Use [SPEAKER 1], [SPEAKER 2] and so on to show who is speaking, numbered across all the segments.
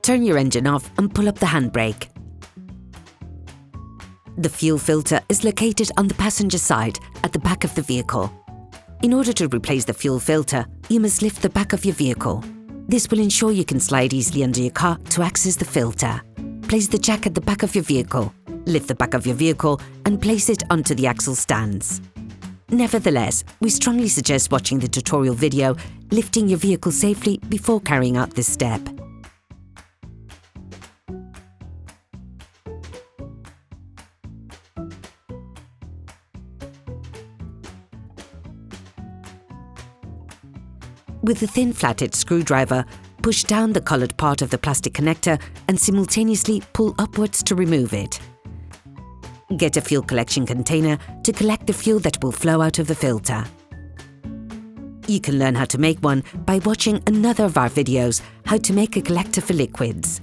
[SPEAKER 1] turn your engine off and pull up the handbrake. The fuel filter is located on the passenger side at the back of the vehicle. In order to replace the fuel filter, you must lift the back of your vehicle. This will ensure you can slide easily under your car to access the filter. Place the jack at the back of your vehicle, lift the back of your vehicle and place it onto the axle stands. Nevertheless, we strongly suggest watching the tutorial video, lifting your vehicle safely before carrying out this step. With a thin flathead screwdriver, push down the coloured part of the plastic connector and simultaneously pull upwards to remove it. Get a fuel collection container to collect the fuel that will flow out of the filter. You can learn how to make one by watching another of our videos, how to make a collector for liquids.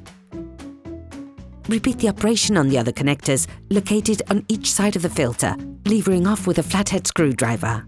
[SPEAKER 1] Repeat the operation on the other connectors located on each side of the filter, levering off with a flathead screwdriver.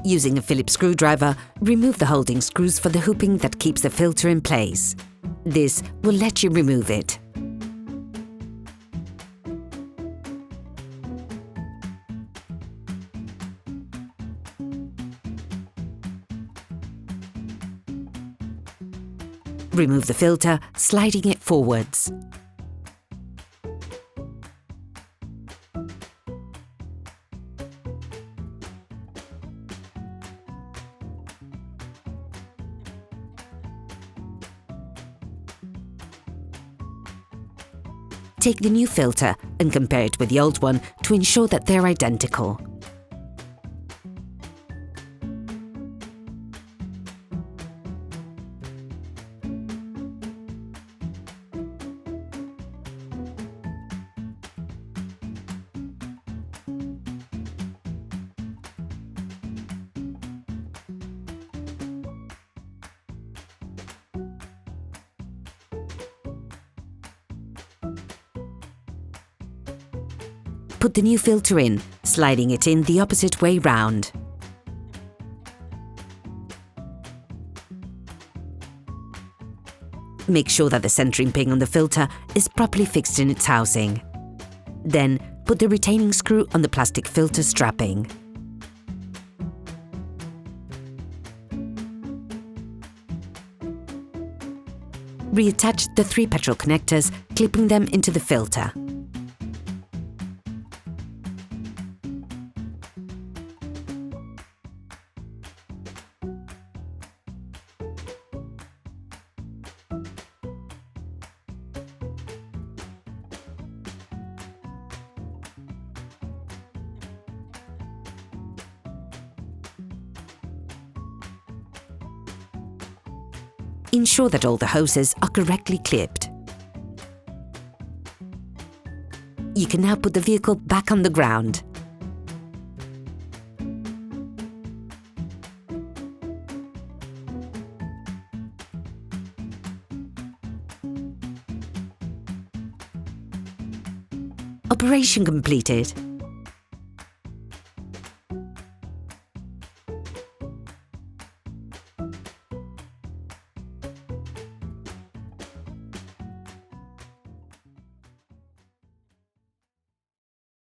[SPEAKER 1] Using a Phillips screwdriver, remove the holding screws for the hooping that keeps the filter in place. This will let you remove it. Remove the filter, sliding it forwards. Take the new filter and compare it with the old one to ensure that they're identical. Put the new filter in, sliding it in the opposite way round. Make sure that the centering pin on the filter is properly fixed in its housing. Then, put the retaining screw on the plastic filter strapping. Reattach the 3 petrol connectors, clipping them into the filter. Ensure that all the hoses are correctly clipped. You can now put the vehicle back on the ground. Operation completed.